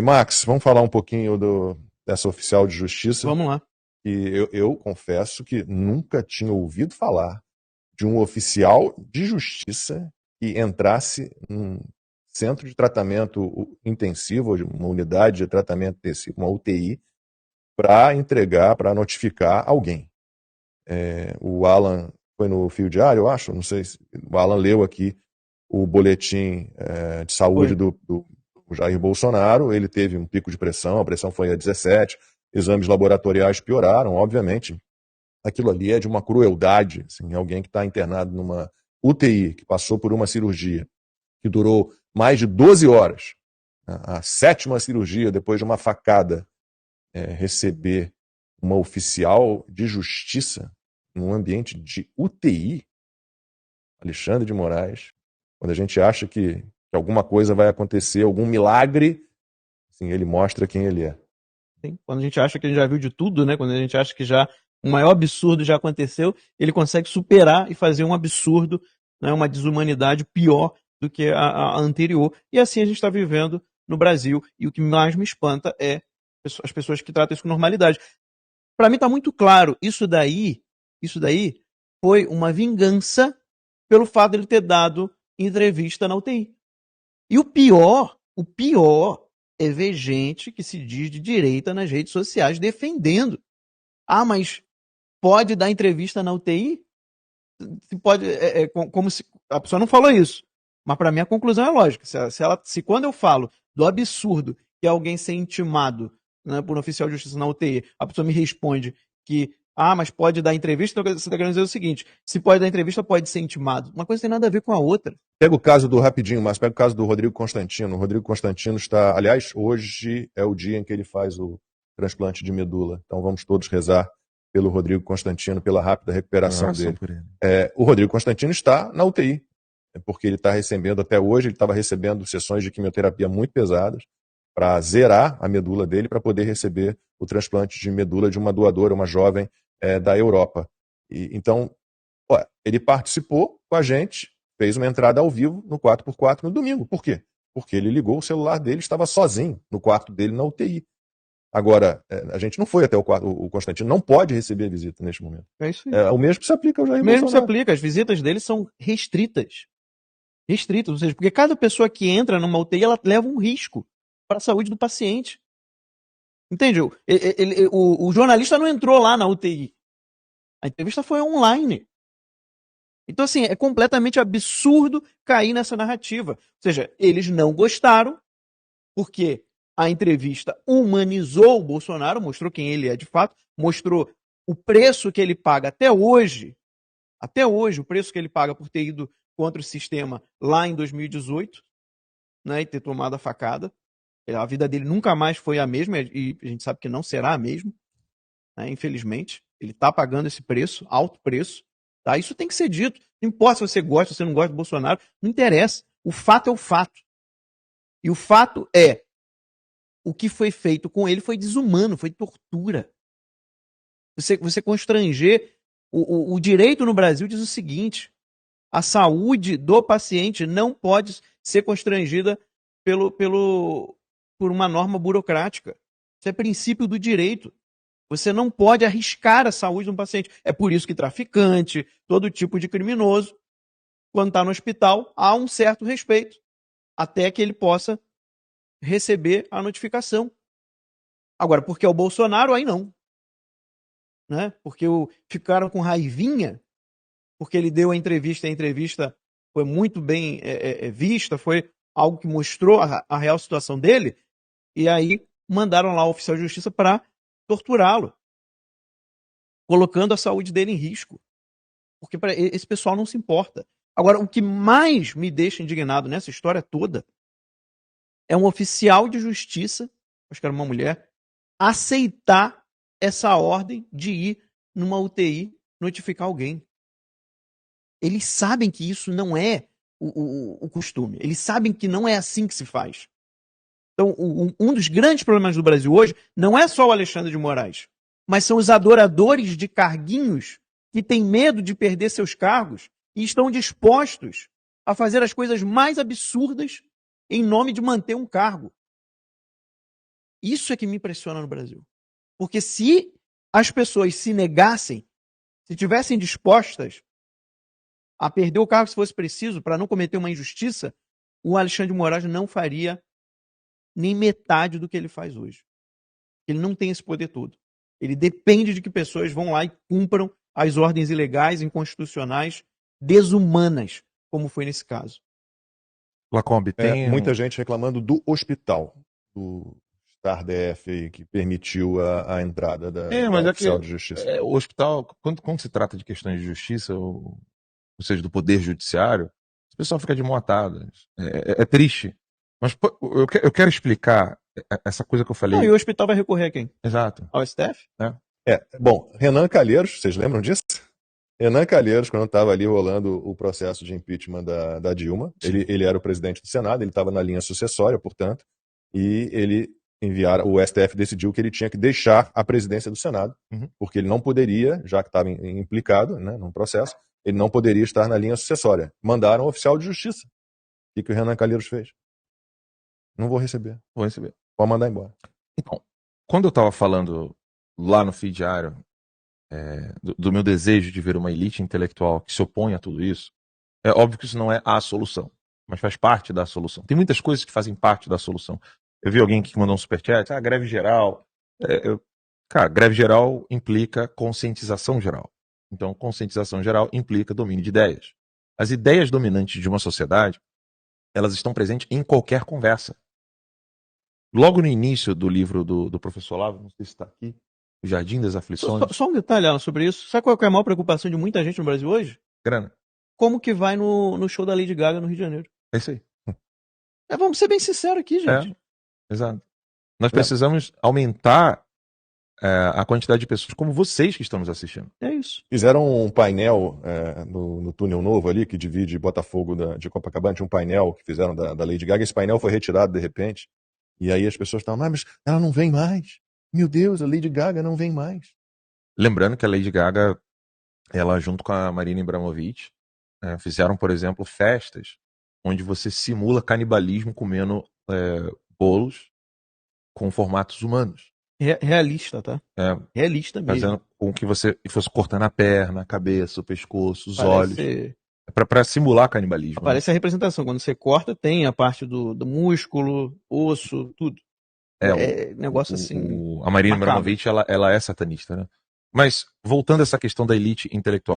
Max, vamos falar um pouquinho dessa oficial de justiça. Vamos lá. Que eu confesso que nunca tinha ouvido falar de um oficial de justiça que entrasse num centro de tratamento intensivo, ou uma unidade de tratamento intensivo, uma UTI, para entregar, para notificar alguém. O Alan foi no Fio Diário, eu acho, não sei se o Alan leu aqui o boletim de saúde Foi. do Jair Bolsonaro. Ele teve um pico de pressão, a pressão foi a 17, exames laboratoriais pioraram, obviamente. Aquilo ali é de uma crueldade, assim, alguém que está internado numa UTI, que passou por uma cirurgia, que durou mais de 12 horas, a sétima cirurgia, depois de uma facada, receber uma oficial de justiça num ambiente de UTI, Alexandre de Moraes, quando a gente acha que alguma coisa vai acontecer, algum milagre, assim, ele mostra quem ele é. Quando a gente acha que a gente já viu de tudo, né? Quando a gente acha que já o maior absurdo já aconteceu, ele consegue superar e fazer um absurdo, né, uma desumanidade pior do que a anterior. E assim a gente está vivendo no Brasil. E o que mais me espanta é as pessoas que tratam isso com normalidade. Para mim está muito claro, isso daí foi uma vingança pelo fato de ele ter dado entrevista na UTI. E o pior é ver gente que se diz de direita nas redes sociais defendendo. Ah, mas pode dar entrevista na UTI? Se pode, como se a pessoa não falou isso. Mas para mim a conclusão é lógica. Se quando eu falo do absurdo que é alguém ser intimado, né, por um oficial de justiça na UTI, a pessoa me responde que mas pode dar entrevista, então você está querendo dizer o seguinte: se pode dar entrevista, pode ser intimado. Uma coisa tem nada a ver com a outra. Pega o caso rapidinho, mas pega o caso do Rodrigo Constantino. O Rodrigo Constantino está, aliás, hoje é o dia em que ele faz o transplante de medula. Então vamos todos rezar pelo Rodrigo Constantino, pela rápida recuperação dele. O Rodrigo Constantino está na UTI, porque ele está recebendo, até hoje, ele estava recebendo sessões de quimioterapia muito pesadas para zerar a medula dele, para poder receber o transplante de medula de uma doadora, uma jovem da Europa. Então, ele participou com a gente, fez uma entrada ao vivo no 4x4 no domingo. Por quê? Porque ele ligou o celular dele, estava sozinho no quarto dele na UTI. Agora, a gente não foi até o quarto, o Constantino não pode receber visita neste momento. É isso aí. O mesmo que se aplica ao Jair O mesmo Bolsonaro. se aplica, as visitas dele são restritas. Restritas, ou seja, porque cada pessoa que entra numa UTI, ela leva um risco para a saúde do paciente. Entende? O jornalista não entrou lá na UTI. A entrevista foi online. Então, assim, é completamente absurdo cair nessa narrativa. Ou seja, eles não gostaram, porque a entrevista humanizou o Bolsonaro, mostrou quem ele é de fato, mostrou o preço que ele paga até hoje, o preço que ele paga por ter ido contra o sistema lá em 2018, né, e ter tomado a facada. A vida dele nunca mais foi a mesma, e a gente sabe que não será a mesma, né, infelizmente. Ele está pagando esse preço, alto preço. Tá? Isso tem que ser dito. Não importa se você gosta ou se não gosta do Bolsonaro, não interessa. O fato é o fato. E o fato é, o que foi feito com ele foi desumano, foi tortura. Você constranger. O direito no Brasil diz o seguinte: a saúde do paciente não pode ser constrangida por uma norma burocrática. Isso é princípio do direito. Você não pode arriscar a saúde de um paciente. É por isso que traficante, todo tipo de criminoso, quando está no hospital, há um certo respeito, até que ele possa receber a notificação. Agora, porque é o Bolsonaro, aí não. Né? Porque ficaram com raivinha, porque ele deu a entrevista foi muito bem vista, foi algo que mostrou a real situação dele, e aí mandaram lá o oficial de justiça para torturá-lo, colocando a saúde dele em risco. Porque esse pessoal não se importa. Agora, o que mais me deixa indignado nessa história toda é um oficial de justiça, acho que era uma mulher, aceitar essa ordem de ir numa UTI notificar alguém. Eles sabem que isso não é o costume. Eles sabem que não é assim que se faz. Então, um dos grandes problemas do Brasil hoje não é só o Alexandre de Moraes, mas são os adoradores de carguinhos que têm medo de perder seus cargos e estão dispostos a fazer as coisas mais absurdas em nome de manter um cargo. Isso é que me impressiona no Brasil. Porque se as pessoas se negassem, se tivessem dispostas a perder o cargo se fosse preciso para não cometer uma injustiça, o Alexandre de Moraes não faria nem metade do que ele faz hoje. Ele não tem esse poder todo. Ele depende de que pessoas vão lá e cumpram as ordens ilegais, inconstitucionais, desumanas, como foi nesse caso. Lacombe, tem muita gente reclamando do hospital, do STAR-DF, que permitiu a entrada da oficial de justiça. O hospital, quando se trata de questões de justiça, ou seja, do poder judiciário, o pessoal fica de mão atada. É triste. Mas eu quero explicar essa coisa que eu falei. Não, e o hospital vai recorrer a quem? Exato. Ao STF? Bom, Renan Calheiros, vocês lembram disso? Renan Calheiros, quando estava ali rolando o processo de impeachment da Dilma, ele era o presidente do Senado, ele estava na linha sucessória, portanto, e o STF decidiu que ele tinha que deixar a presidência do Senado, porque ele não poderia, já que estava implicado, né, num processo, ele não poderia estar na linha sucessória. Mandaram o oficial de justiça. O que o Renan Calheiros fez? Não vou receber. Vou receber. Pode mandar embora. Então, quando eu estava falando lá no feed diário do meu desejo de ver uma elite intelectual que se opõe a tudo isso, é óbvio que isso não é a solução, mas faz parte da solução. Tem muitas coisas que fazem parte da solução. Eu vi alguém que mandou um superchat, greve geral. Cara, greve geral implica conscientização geral. Então, conscientização geral implica domínio de ideias. As ideias dominantes de uma sociedade, elas estão presentes em qualquer conversa. Logo no início do livro do professor Olavo, não sei se está aqui, O Jardim das Aflições. Só um detalhe, Alan, sobre isso. Sabe qual é a maior preocupação de muita gente no Brasil hoje? Grana. Como que vai no show da Lady Gaga no Rio de Janeiro? É isso aí. Vamos ser bem sinceros aqui, gente. Exato. Nós precisamos aumentar a quantidade de pessoas como vocês que estão nos assistindo. É isso. Fizeram um painel no túnel novo ali, que divide Botafogo de Copacabana, tinha um painel que fizeram da Lady Gaga, esse painel foi retirado de repente, e aí as pessoas estavam, mas ela não vem mais. Meu Deus, a Lady Gaga não vem mais. Lembrando que a Lady Gaga, ela junto com a Marina Abramovic, fizeram, por exemplo, festas onde você simula canibalismo comendo bolos com formatos humanos. Realista, tá? Realista mesmo. Fazendo com que você fosse cortando a perna, a cabeça, o pescoço, os olhos. Para simular canibalismo. Parece a representação. Quando você corta, tem a parte do músculo, osso, tudo. Negócio assim. A Marina Abramovic, ela é satanista, né? Mas, voltando a essa questão da elite intelectual.